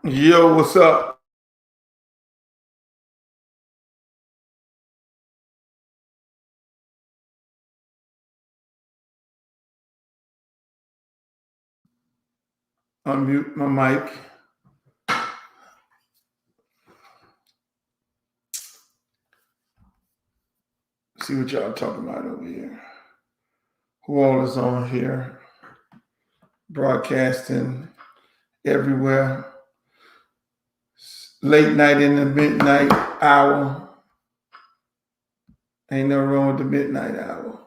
Yo, what's up? Unmute my mic. See what y'all talking about over here. Who all is on here? Broadcasting everywhere. Late night in the midnight hour. Ain't nothing wrong with the midnight hour.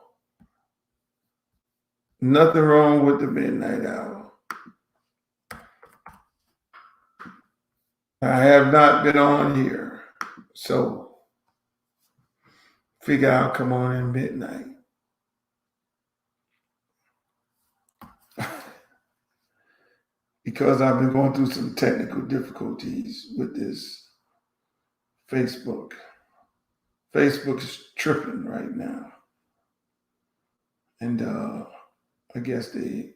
Nothing wrong with the midnight hour. I have not been on here. So figure I'll come on in midnight. Because I've been going through some technical difficulties with this Facebook. Facebook is tripping right now. And I guess they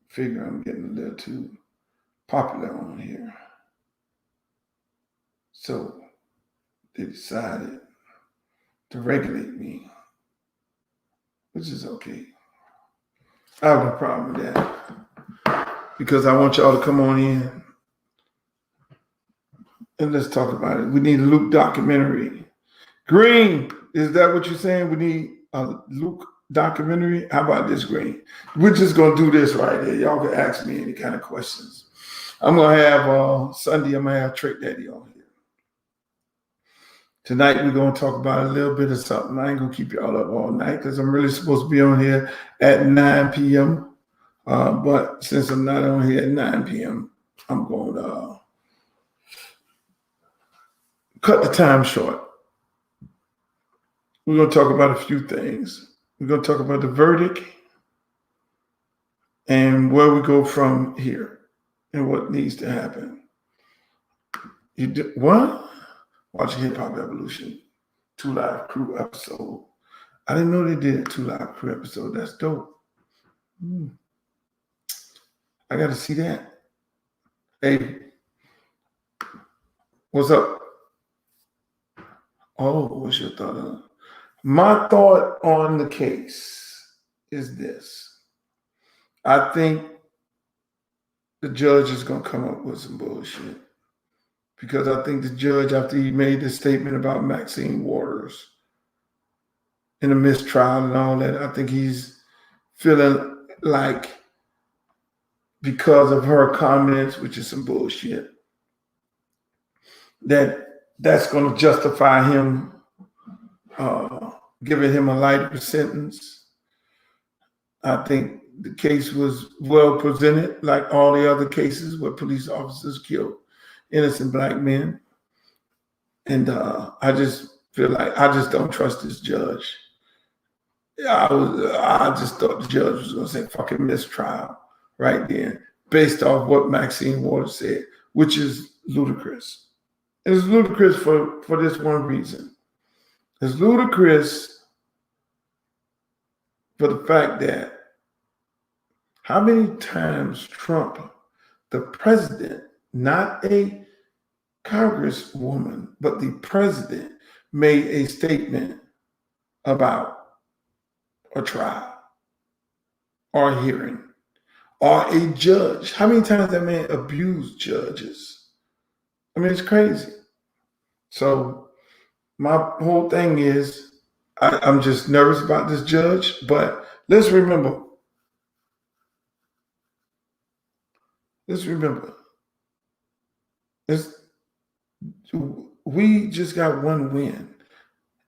figure I'm getting a little too popular on here. So they decided to regulate me, which is okay. I have no problem with that because I want y'all to come on in and let's talk about it. We need a Luke documentary. Green, is that what you're saying? We need a Luke documentary? How about this, Green? We're just going to do this right here. Y'all can ask me any kind of questions. I'm going to have Sunday, I'm going to have Trick Daddy on here. Tonight, we're going to talk about a little bit of something. I ain't going to keep y'all up all night because I'm really supposed to be on here at 9 p.m. But since I'm not on here at 9 p.m., I'm going to cut the time short. We're going to talk about a few things. We're going to talk about the verdict and where we go from here and what needs to happen. What? Watching Hip Hop Evolution 2 Live Crew episode. I didn't know they did a 2 Live Crew episode. That's dope. I got to see that. Hey, what's up? Oh, what's your thought on it? My thought on the case is this. I think the judge is going to come up with some bullshit. Because I think the judge, after he made this statement about Maxine Waters in a mistrial and all that, I think he's feeling like because of her comments, which is some bullshit, that's going to justify him giving him a lighter sentence. I think the case was well presented, like all the other cases where police officers killed innocent black men. And I just feel like I just don't trust this judge. I just thought the judge was going to say fucking mistrial right then, based off what Maxine Waters said, which is ludicrous. It's ludicrous for this one reason. It's ludicrous for the fact that how many times Trump, the president, not a congresswoman, but the president, made a statement about a trial or a hearing or a judge. How many times that man abused judges? I mean, it's crazy. So my whole thing is I'm just nervous about this judge, but let's remember, we just got one win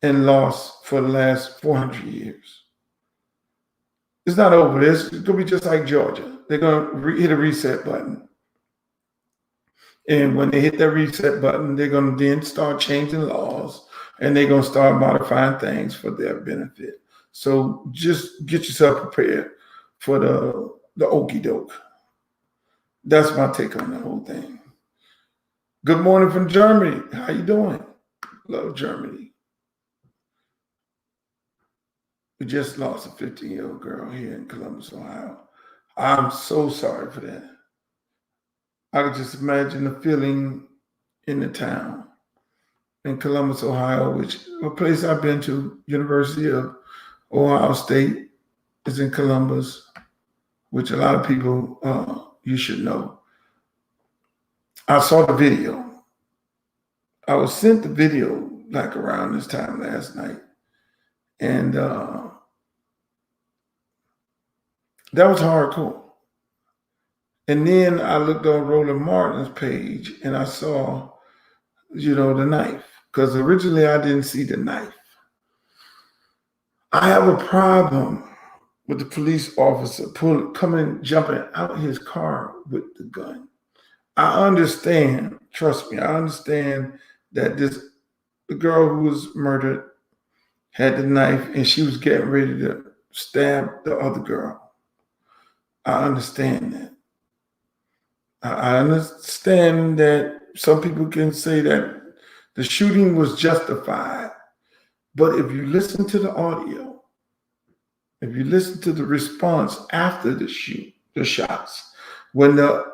and lost for the last 400 years. It's not over. It's going to be just like Georgia. They're going to hit a reset button. And when they hit that reset button, they're going to then start changing laws and they're going to start modifying things for their benefit. So just get yourself prepared for the okey doke. That's my take on the whole thing. Good morning from Germany. How you doing? Love Germany. We just lost a 15-year-old girl here in Columbus, Ohio. I'm so sorry for that. I could just imagine the feeling in the town in Columbus, Ohio, which a place I've been to, University of Ohio State is in Columbus, which a lot of people you should know. I saw the video. I was sent the video like around this time last night. And that was hardcore. And then I looked on Roland Martin's page and I saw, the knife. Because originally I didn't see the knife. I have a problem with the police officer jumping out his car with the gun. I understand, trust me, I understand that the girl who was murdered had the knife and she was getting ready to stab the other girl. I understand that. I understand that some people can say that the shooting was justified, but if you listen to the audio, if you listen to the response after the shots, when the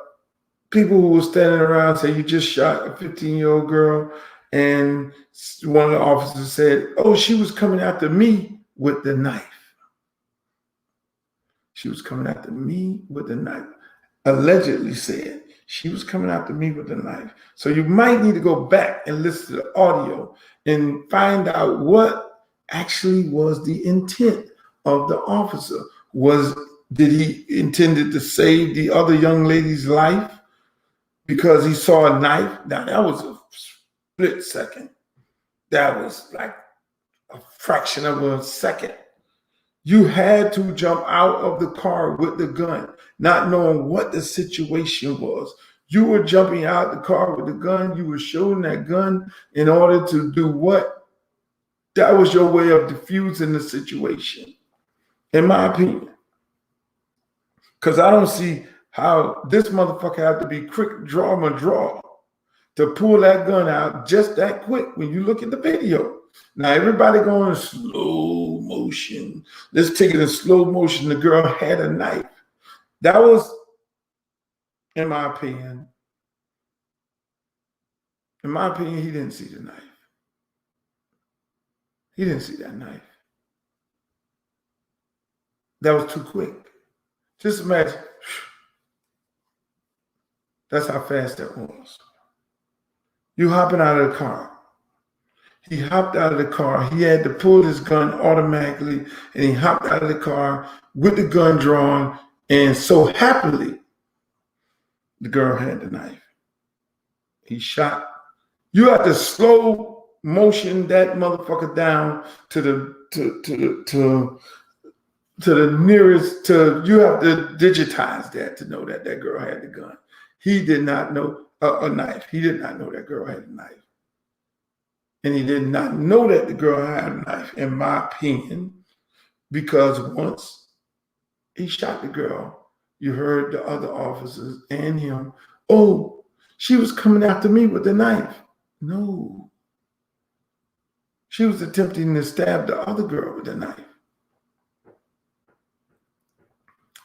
people who were standing around say you just shot a 15-year-old girl, and one of the officers said, "Oh, she was coming after me with the knife." She was coming after me with the knife. Allegedly said she was coming after me with the knife. So you might need to go back and listen to the audio and find out what actually was the intent of the officer. Did he intended to save the other young lady's life because he saw a knife? Now that was a split second. That was like a fraction of a second. You had to jump out of the car with the gun, not knowing what the situation was. You were jumping out the car with the gun. You were showing that gun in order to do what? That was your way of diffusing the situation, in my opinion. Because I don't see how this motherfucker had to be quick draw to pull that gun out just that quick when you look at the video. Now, everybody going in slow motion. Let's take it in slow motion. The girl had a knife. That was, in my opinion, he didn't see the knife. He didn't see that knife. That was too quick. Just imagine. That's how fast that was. You hopping out of the car. He hopped out of the car. He had to pull his gun automatically, and he hopped out of the car with the gun drawn, and so happily, the girl had the knife. He shot. You have to slow motion that motherfucker down to the nearest. You have to digitize that to know that that girl had the gun. He did not know a knife. He did not know that girl had a knife. And he did not know that the girl had a knife, in my opinion, because once he shot the girl, you heard the other officers and him, "Oh, she was coming after me with the knife." No. She was attempting to stab the other girl with the knife.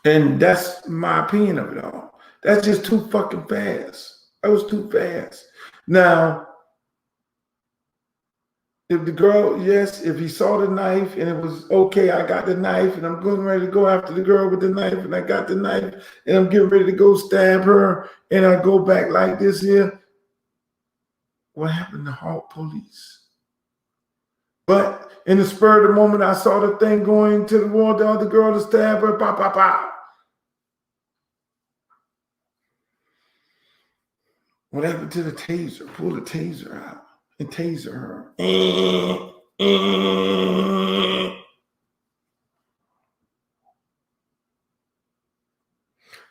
And that's my opinion of it all. That's just too fucking fast. That was too fast. Now, if the girl, yes, if he saw the knife and it was okay, I got the knife and I'm going ready to go after the girl with the knife and I got the knife and I'm getting ready to go stab her and I go back like this here. What happened to halt police? But in the spur of the moment, I saw the thing going to the wall, the other girl to stab her, pop, pop, pop. What happened to the taser? Pull the taser out and taser her.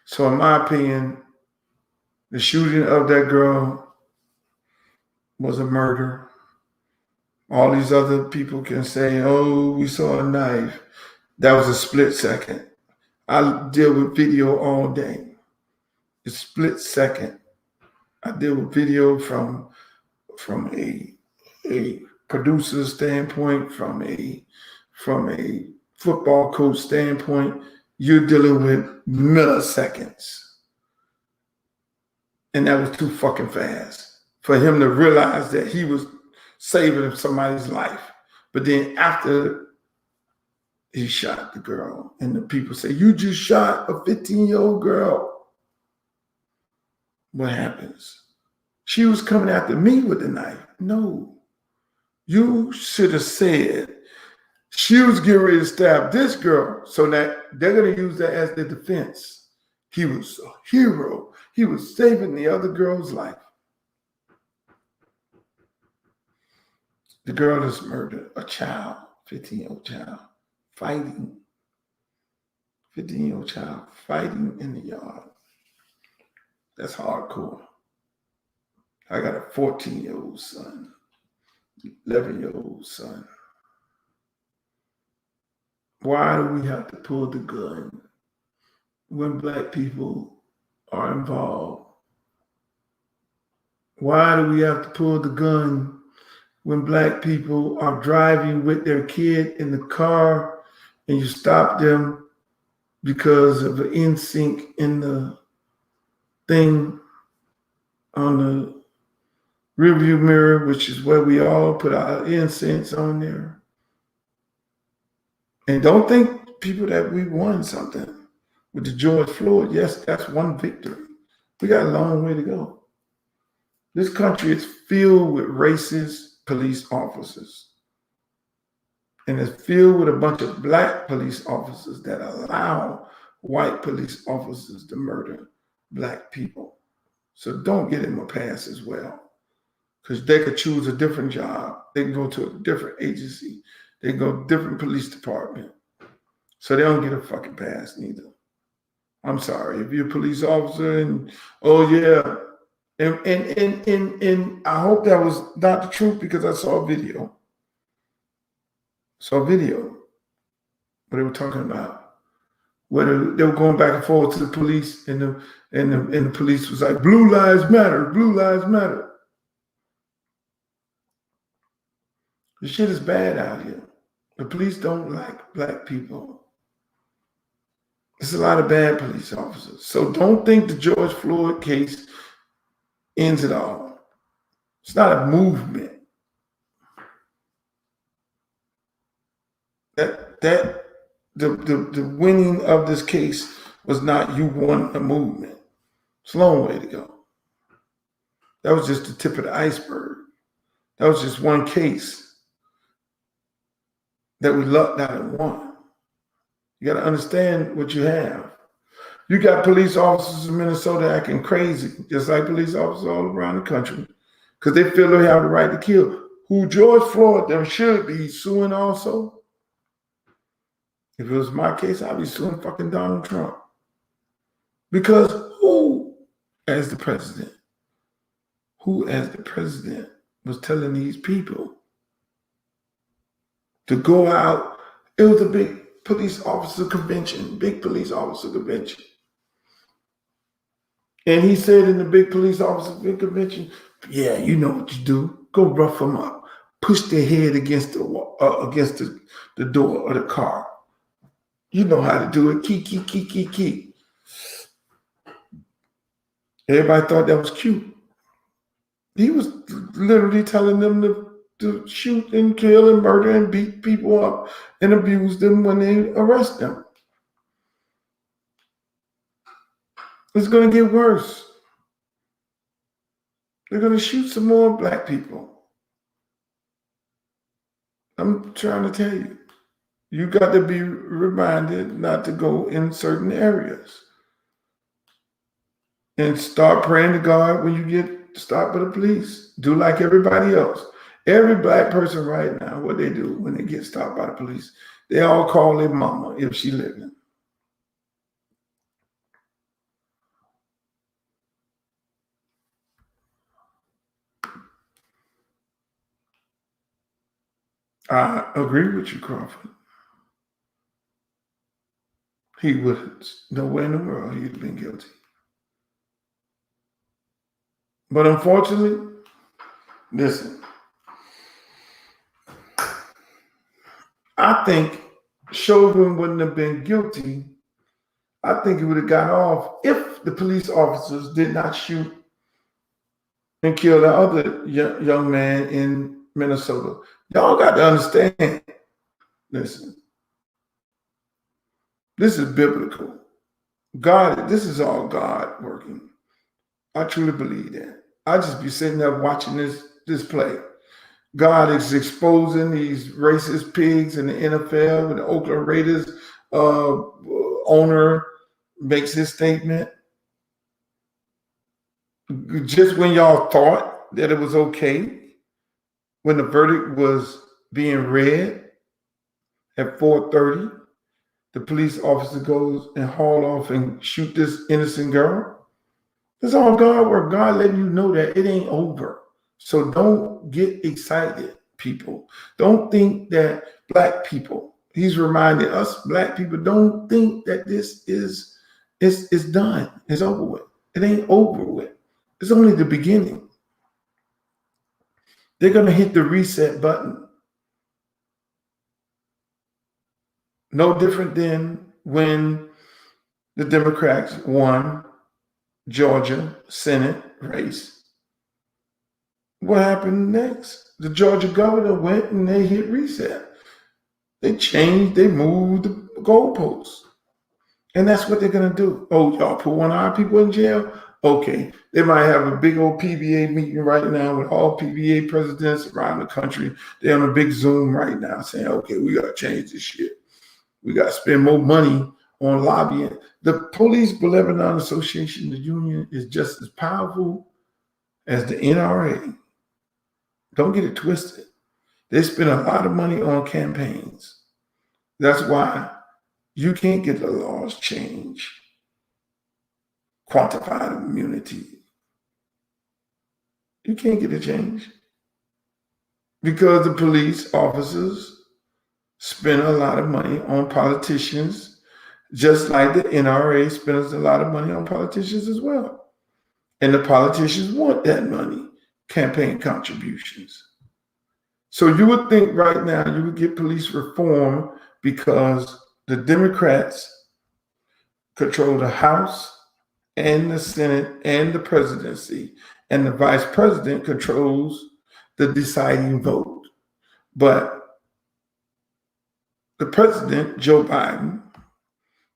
So in my opinion, the shooting of that girl was a murder. All these other people can say, "Oh, we saw a knife." That was a split second. I deal with video all day. A split second. I deal with video from a producer standpoint, from a football coach standpoint. You're dealing with milliseconds. And that was too fucking fast for him to realize that he was saving somebody's life. But then after he shot the girl, and the people say, you just shot a 15-year-old girl. What happens? She was coming after me with the knife. No. You should have said she was getting ready to stab this girl, so that they're going to use that as the defense. He was a hero. He was saving the other girl's life. The girl has murdered a child, 15-year-old child, fighting. 15-year-old child fighting in the yard. That's hardcore. I got a 14-year-old son, 11-year-old son. Why do we have to pull the gun when black people are involved? Why do we have to pull the gun when black people are driving with their kid in the car and you stop them because of an NSYNC in the thing on the rearview mirror, which is where we all put our incense on there? And don't think, people, that we won something with the George Floyd. Yes, that's one victory. We got a long way to go. This country is filled with racist police officers. And it's filled with a bunch of black police officers that allow white police officers to murder black people. So don't get them a pass as well, because they could choose a different job. They can go to a different agency. They can go to a different police department. So they don't get a fucking pass neither. I'm sorry. If you're a police officer and, oh yeah, and I hope that was not the truth, because I saw a video. Where they were talking about where they were going back and forth to the police, and the police was like, blue lives matter, blue lives matter. The shit is bad out here. The police don't like black people. There's a lot of bad police officers. So don't think the George Floyd case ends it all. It's not a movement. The winning of this case was not you won a movement. It's a long way to go. That was just the tip of the iceberg. That was just one case that we lucked out and won. You got to understand what you have. You got police officers in Minnesota acting crazy, just like police officers all around the country, because they feel they have the right to kill. Who George Floyd, them should be suing also. If it was my case, I'd be suing fucking Donald Trump. Because who as the president was telling these people to go out? It was a big police officer convention. And he said in the big police officer convention, yeah, you know what you do. Go rough them up. Push their head against the wall, against the door of the car. You know how to do it. Key. Everybody thought that was cute. He was literally telling them to shoot and kill and murder and beat people up and abuse them when they arrest them. It's going to get worse. They're going to shoot some more black people. I'm trying to tell you. You got to be reminded not to go in certain areas. And start praying to God when you get stopped by the police. Do like everybody else. Every black person right now, what they do when they get stopped by the police, they all call their mama if she living. I agree with you, Crawford. He wouldn't. Nowhere in the world he'd have been guilty. But unfortunately, listen, I think Chauvin wouldn't have been guilty. I think he would have got off if the police officers did not shoot and killed the other young man in Minnesota. Y'all got to understand, listen, this is biblical. God, this is all God working. I truly believe that. I just be sitting there watching this play. God is exposing these racist pigs in the NFL when the Oakland Raiders owner makes his statement. Just when y'all thought that it was okay, when the verdict was being read at 4:30, the police officer goes and haul off and shoot this innocent girl. It's all God work. God letting you know that it ain't over. So don't get excited, people. Don't think that Black people, he's reminding us Black people, don't think that this is done. It's over with. It ain't over with. It's only the beginning. They're going to hit the reset button. No different than when the Democrats won Georgia Senate race. What happened next? The Georgia governor went and they hit reset. They changed, they moved the goalposts. And that's what they're going to do. Oh, y'all put one of our people in jail? Okay. They might have a big old PBA meeting right now with all PBA presidents around the country. They're on a big Zoom right now saying, okay, we got to change this shit. We got to spend more money on lobbying. The Police Lebanon Association, the union, is just as powerful as the NRA. Don't get it twisted. They spend a lot of money on campaigns. That's why you can't get the laws changed. Quantified immunity. You can't get it changed because the police officers spend a lot of money on politicians, just like the NRA spends a lot of money on politicians as well. And the politicians want that money, campaign contributions. So you would think right now you would get police reform because the Democrats control the House and the Senate and the presidency, and the vice president controls the deciding vote. But the president, Joe Biden,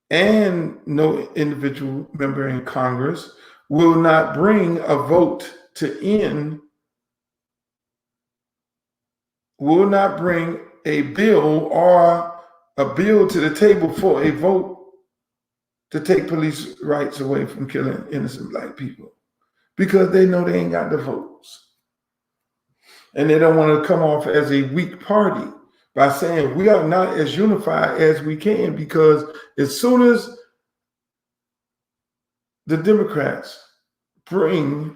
and no individual member in Congress will not bring a vote to end, will not bring a bill or a bill to the table for a vote to take police rights away from killing innocent Black people because they know they ain't got the votes. And they don't want to come off as a weak party by saying we are not as unified as we can, because as soon as the Democrats bring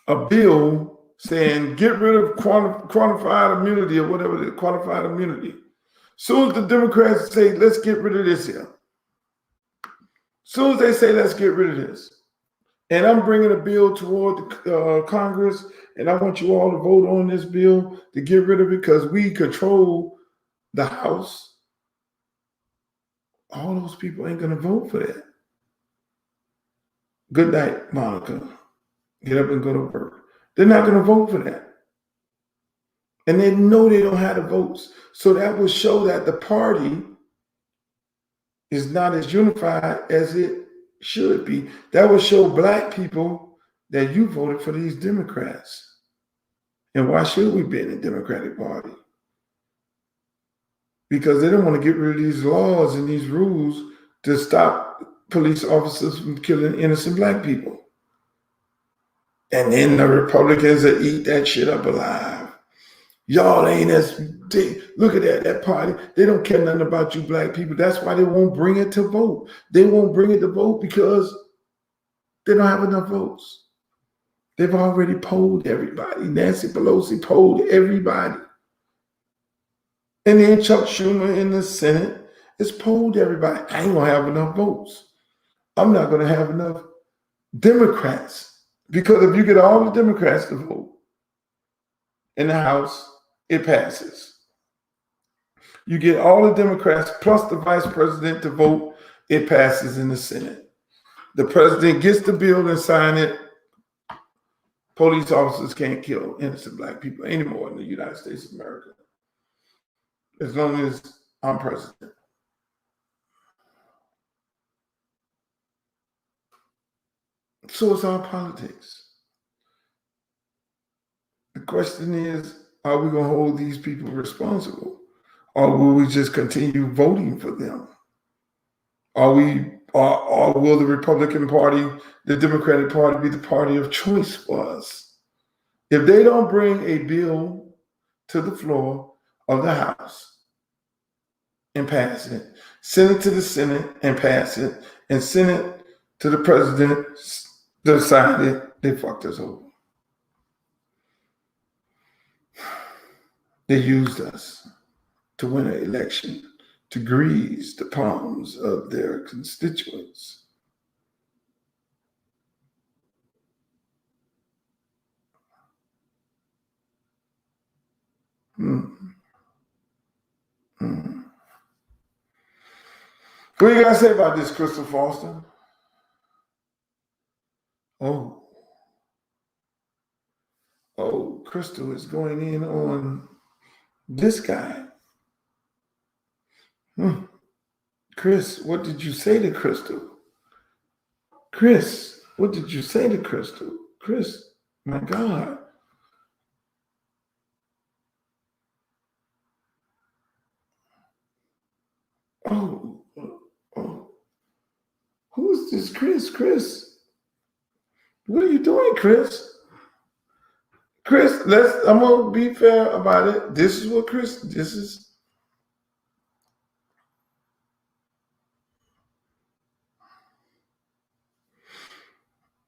a bill saying get rid of qualified immunity or whatever it is, qualified immunity, soon as the Democrats say let's get rid of this here, soon as they say let's get rid of this, and I'm bringing a bill toward Congress, and I want you all to vote on this bill to get rid of it because we control the House, all those people ain't going to vote for that. Good night, Monica. Get up and go to work. They're not going to vote for that. And they know they don't have the votes. So that will show that the party is not as unified as it should be. That will show Black people that you voted for these Democrats. And why should we be in the Democratic Party? Because they don't want to get rid of these laws and these rules to stop police officers from killing innocent Black people. And then the Republicans that eat that shit up alive. Y'all ain't as big. Look at that party. They don't care nothing about you Black people. That's why they won't bring it to vote. They won't bring it to vote because they don't have enough votes. They've already polled everybody. Nancy Pelosi polled everybody. And then Chuck Schumer in the Senate has polled everybody. I ain't gonna have enough votes. I'm not gonna have enough Democrats. Because if you get all the Democrats to vote in the House, it passes. You get all the Democrats plus the vice president to vote, it passes in the Senate. The president gets the bill and sign it, Police officers can't kill innocent black people anymore in the United States of America, as long as I'm president. So it's our politics. The question is, are we going to hold these people responsible? Or will we just continue voting for them? Or will the Republican Party, the Democratic Party, be the party of choice for us? If they don't bring a bill to the floor of the House and pass it, send it to the Senate and pass it, and send it to the president, decide it, they fucked us over. They used us to win an election, to grease the palms of their constituents. What do you guys say about this, Crystal Foster? Oh, Crystal is going in on this guy. Chris, what did you say to Crystal? Chris, what did you say to Crystal? Chris, my God. Oh, who's this Chris? Chris, what are you doing, Chris? Chris, I'm gonna be fair about it. This is what Chris,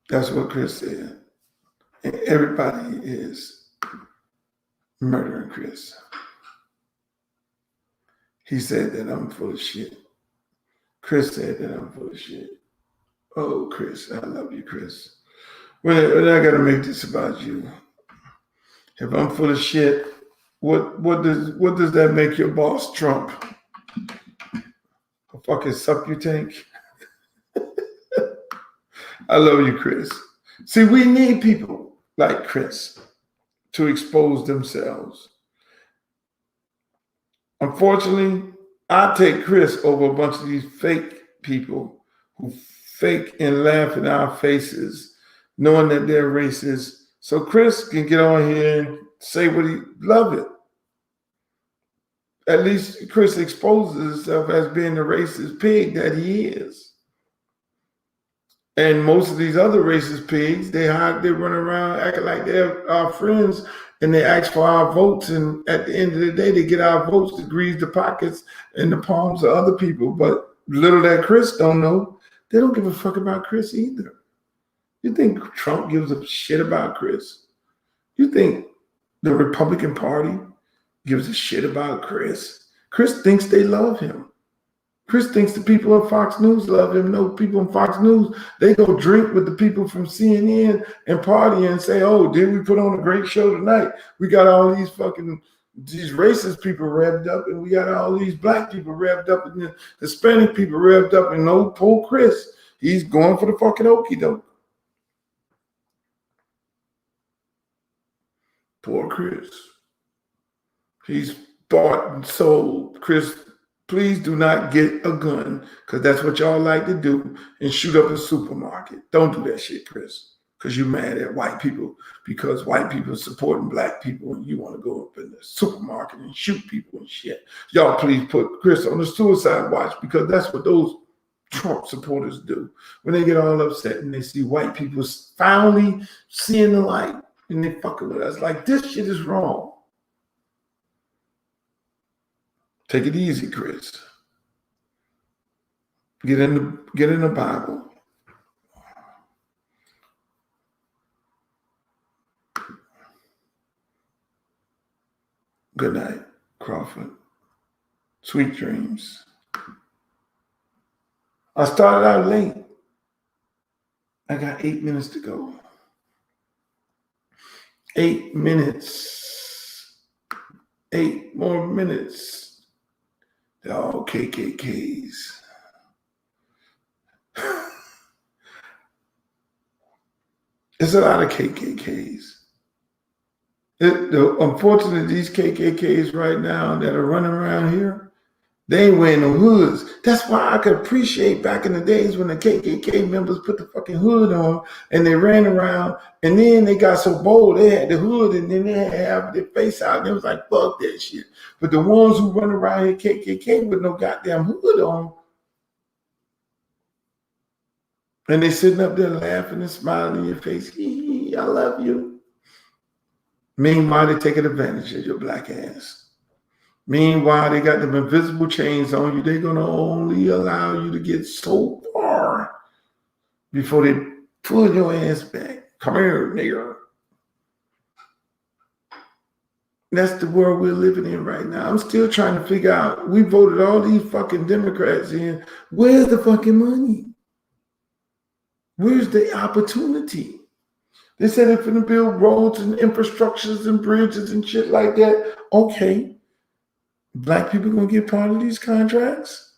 that's what Chris said. And everybody is murdering Chris. He said that I'm full of shit. Chris said that I'm full of shit. Oh, Chris, I love you, Chris. When I gotta make this about you. If I'm full of shit, what does that make your boss Trump? A fucking suck you tank? I love you, Chris. See, we need people like Chris to expose themselves. Unfortunately, I take Chris over a bunch of these fake people who fake and laugh in our faces, knowing that they're racist. So Chris can get on here and say what he love it. At least Chris exposes himself as being the racist pig that he is. And most of these other racist pigs, they run around acting like they're our friends, and they ask for our votes. And at the end of the day, they get our votes to grease the pockets and the palms of other people. But little that Chris don't know, they don't give a fuck about Chris either. You think Trump gives a shit about Chris? You think the Republican Party gives a shit about Chris? Chris thinks they love him. Chris thinks the people on Fox News love him. No, people on Fox News, they go drink with the people from CNN and party and say, oh, did we put on a great show tonight? We got all these racist people revved up, and we got all these black people revved up, and the Hispanic people revved up, and no, poor Chris, he's going for the fucking okie doke. Poor Chris. He's bought and sold. Chris, please do not get a gun, because that's what y'all like to do, and shoot up a supermarket. Don't do that shit, Chris, because you're mad at white people because white people are supporting black people, and you want to go up in the supermarket and shoot people and shit. Y'all please put Chris on the suicide watch, because that's what those Trump supporters do when they get all upset and they see white people finally seeing the light, and they fucking with us like this shit is wrong. Take it easy, Chris. Get in the Bible. Good night, Crawford. Sweet dreams. I started out late. I got 8 minutes to go. 8 minutes. 8 more minutes. They're all KKKs. It's a lot of KKKs. Unfortunately, these KKKs right now that are running around here, they ain't wearing no hoods. That's why I could appreciate back in the days when the KKK members put the fucking hood on and they ran around, and then they got so bold they had the hood and then they had to have their face out. And it was like, fuck that shit. But the ones who run around here KKK with no goddamn hood on, and they sitting up there laughing and smiling in your face, I love you. Meanwhile, they taking advantage of your black ass. Meanwhile, they got them invisible chains on you. They're going to only allow you to get so far before they pull your ass back. Come here, nigga. That's the world we're living in right now. I'm still trying to figure out, we voted all these fucking Democrats in. Where's the fucking money? Where's the opportunity? They said they're going to build roads and infrastructures and bridges and shit like that. Okay. Black people gonna get part of these contracts?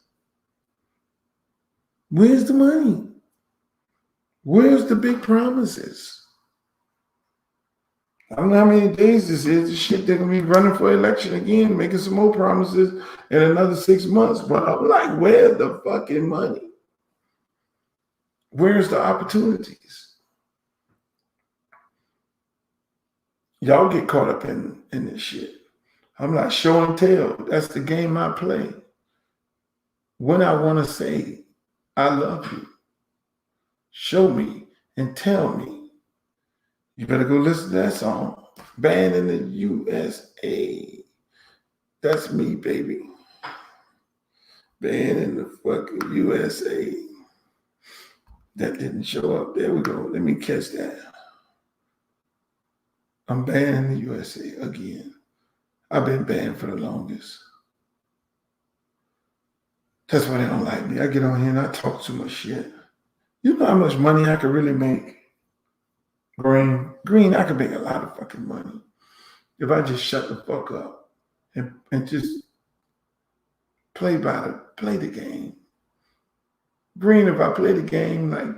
Where's the money? Where's the big promises? I don't know how many days this is. This shit, they're gonna be running for election again, making some more promises in another 6 months. But I'm like, where's the fucking money? Where's the opportunities? Y'all get caught up in this shit. I'm like, show and tell. That's the game I play. When I want to say, I love you, show me and tell me. You better go listen to that song. Banned in the USA. That's me, baby. Banned in the fucking USA. That didn't show up. There we go. Let me catch that. I'm banned in the USA again. I've been banned for the longest. That's why they don't like me. I get on here and I talk too much shit. You know how much money I could really make? Green, I could make a lot of fucking money if I just shut the fuck up and just play the game. Green, if I play the game like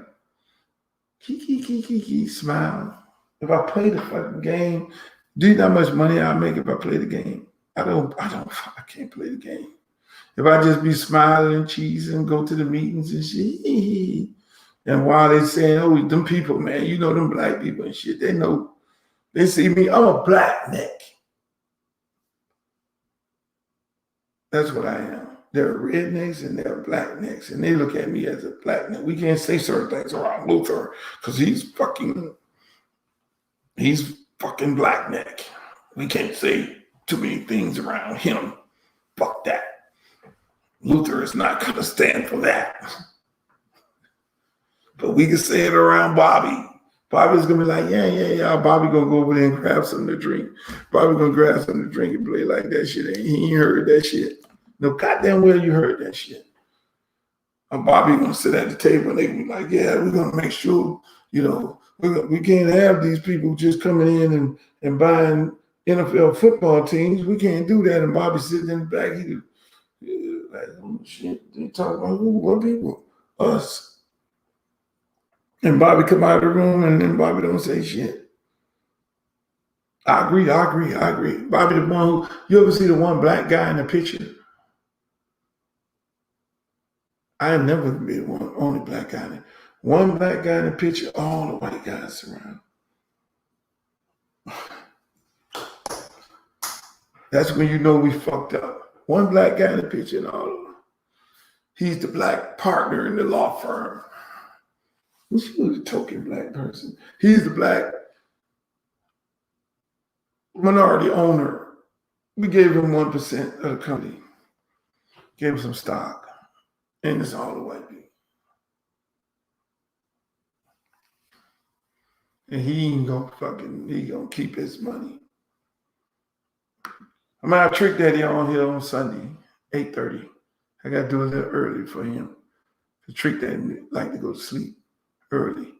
kiki, smile. If I play the fucking game, do you know how much money I make if I play the game? I can't play the game. If I just be smiling and cheesing, go to the meetings and shit, and while they saying, oh, them people, man, you know them black people and shit, they know, they see me, I'm a black neck. That's what I am. They're rednecks and they're blacknecks, and they look at me as a blackneck. We can't say certain things around Luther because he's fucking blackneck. We can't say too many things around him. Fuck that. Luther is not going to stand for that. But we can say it around Bobby. Bobby's going to be like, yeah. Bobby going to go over there and grab something to drink. Bobby going to grab something to drink and play like that shit. He ain't heard that shit. No goddamn well you heard that shit. And Bobby going to sit at the table and they be like, yeah, we're going to make sure, you know, we can't have these people just coming in and buying NFL football teams. We can't do that. And Bobby sitting in the back, like, oh shit, they talking about who? What people? Us. And Bobby come out of the room and then Bobby don't say shit. I agree. Bobby the one who, you ever see the one black guy in the picture? I have never been one only black guy in it. One black guy in the picture, all the white guys around. That's when you know we fucked up. One black guy in the picture and all of them. He's the black partner in the law firm. She was a token black person. He's the black minority owner. We gave him 1% of the company. Gave him some stock. And it's all the white people. And he gonna keep his money. I'm gonna have Trick Daddy on here on Sunday, 8:30. I gotta do a little early for him. The Trick Daddy like to go to sleep early.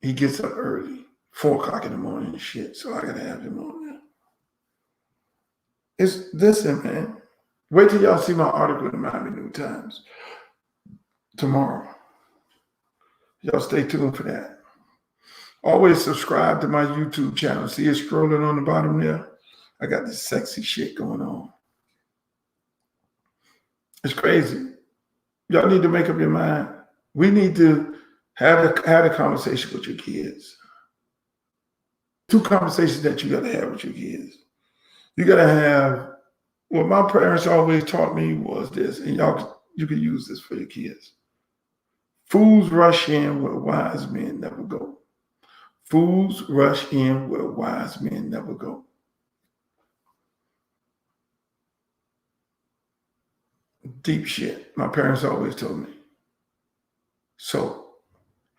He gets up early, 4 o'clock in the morning and shit. So I gotta have him on there. Listen, man. Wait till y'all see my article in the Miami New Times tomorrow. Y'all stay tuned for that. Always subscribe to my YouTube channel. See it scrolling on the bottom there? I got this sexy shit going on. It's crazy. Y'all need to make up your mind. We need to have a conversation with your kids. 2 conversations that you got to have with your kids. You got to have, what my parents always taught me was this, and you can use this for your kids. Fools rush in where wise men never go. Fools rush in where wise men never go. Deep shit. My parents always told me. So,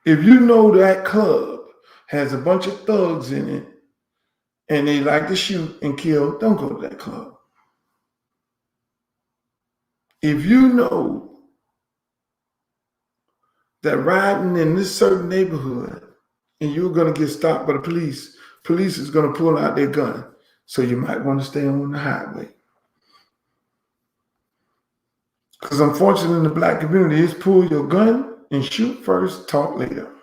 if you know that club has a bunch of thugs in it and they like to shoot and kill, don't go to that club. If you know that riding in this certain neighborhood and you're going to get stopped by the police is going to pull out their gun. So you might want to stay on the highway. Because unfortunately in the black community, it's pull your gun and shoot first, talk later.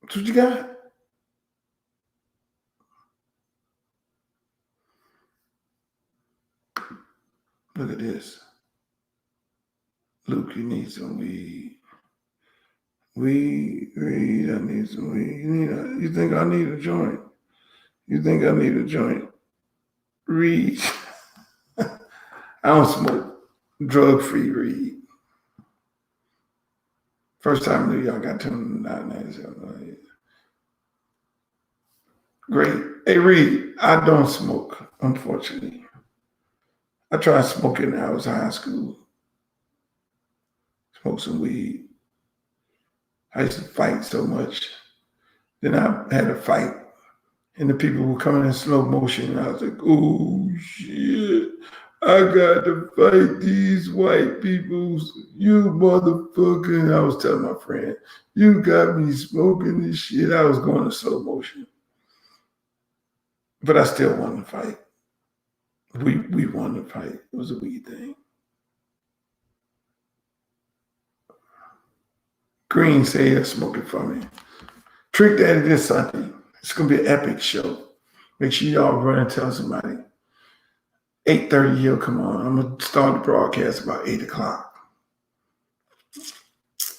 That's what you got. Look at this. Luke, you need some weed. Weed, I need some weed. You think I need a joint? You think I need a joint? Read. I don't smoke drug-free weed. First time I knew y'all got tuned in 1997. Great. Hey, Reed, I don't smoke, unfortunately. I tried smoking when I was in high school. Smoke some weed. I used to fight so much. Then I had a fight, and the people were coming in slow motion, and I was like, oh, shit. I got to fight these white people. You motherfucker. And I was telling my friend, you got me smoking this shit. I was going in slow motion. But I still wanted to fight. We wanted to fight. It was a weed thing. Green said, smoke it for me. Trick Daddy this Sunday. It's going to be an epic show. Make sure y'all run and tell somebody. 8:30, he'll come on. I'm going to start the broadcast about 8 o'clock.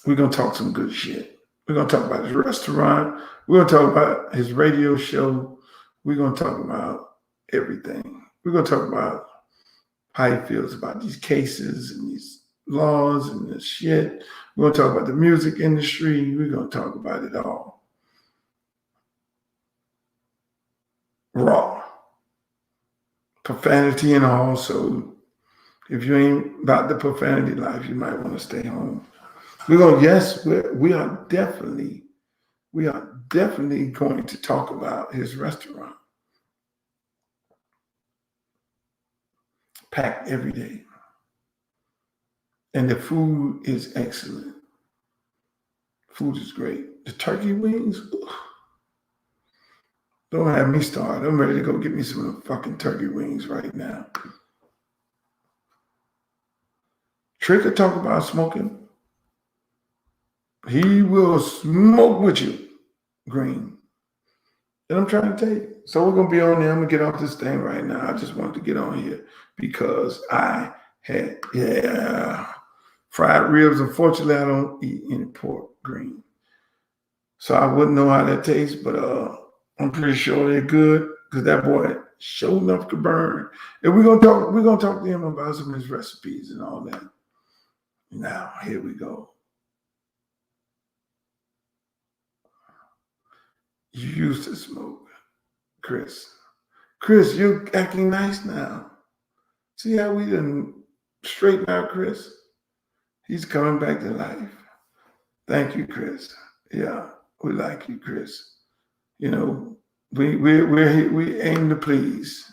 We're going to talk some good shit. We're going to talk about his restaurant. We're going to talk about his radio show. We're going to talk about everything. We're going to talk about how he feels about these cases and these laws and this shit. We're going to talk about the music industry. We're going to talk about it all. Raw. Profanity and all. So if you ain't about the profanity life, you might want to stay home. We're going to, yes, we are definitely going to talk about his restaurant. Packed every day. And the food is excellent. Food is great. The turkey wings, ugh. Don't have me started. I'm ready to go get me some of the fucking turkey wings right now. Trick will talk about smoking. He will smoke with you, Green. And I'm trying to tell you. So we're going to be on there. I'm going to get off this thing right now. I just wanted to get on here because I had, fried ribs. Unfortunately, I don't eat any pork, Green. So I wouldn't know how that tastes, but I'm pretty sure they're good because that boy sure enough to burn. And we're gonna talk to him about some of his recipes and all that. Now, here we go. You used to smoke, Chris. Chris, you're acting nice now. See how we done straighten out Chris? He's coming back to life. Thank you, Chris. Yeah, we like you, Chris. You know, we aim to please.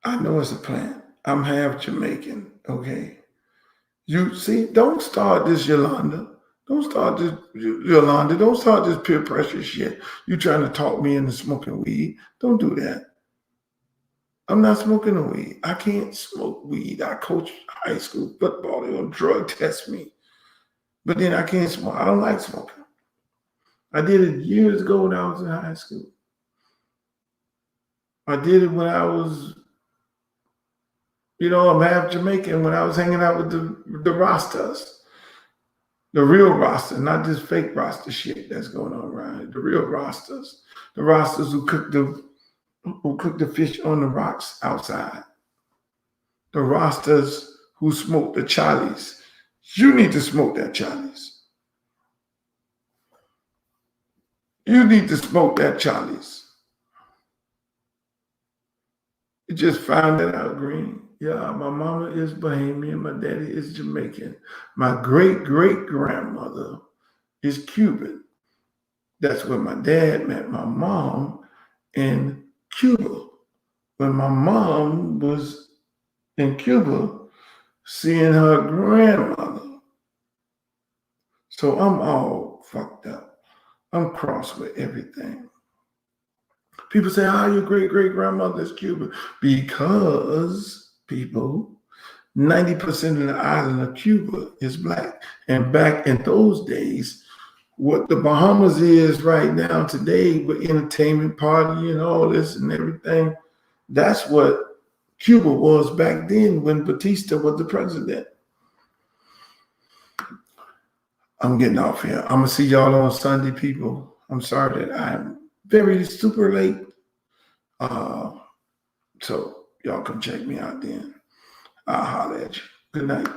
I know it's a plant. I'm half Jamaican, okay? You see, don't start this, Yolanda. Don't start this, Yolanda. Don't start this peer pressure shit. You trying to talk me into smoking weed. Don't do that. I'm not smoking no weed. I can't smoke weed. I coach high school football. They're going to drug test me. But then I can't smoke. I don't like smoking. I did it years ago when I was in high school. I did it when I was, I'm half Jamaican, when I was hanging out with the Rastas. The real Rasta, not this fake Rasta shit that's going on around here. The real Rastas. The Rastas who cook the fish on the rocks outside. The Rastas who smoke the Charlies. You need to smoke that Charlies. You need to smoke that Charlies. You just found that out, Green. Yeah, my mama is Bahamian. My daddy is Jamaican. My great-great-grandmother is Cuban. That's where my dad met my mom in Cuba. When my mom was in Cuba seeing her grandmother. So I'm all fucked up. I'm cross with everything. People say, your great-great-grandmother is Cuban. Because, people, 90% of the island of Cuba is black. And back in those days, what the Bahamas is right now today with entertainment party and all this and everything, that's what Cuba was back then when Batista was the president. I'm getting off here. I'm going to see y'all on Sunday, people. I'm sorry that I'm very super late. So y'all come check me out then. I'll holler at you. Good night.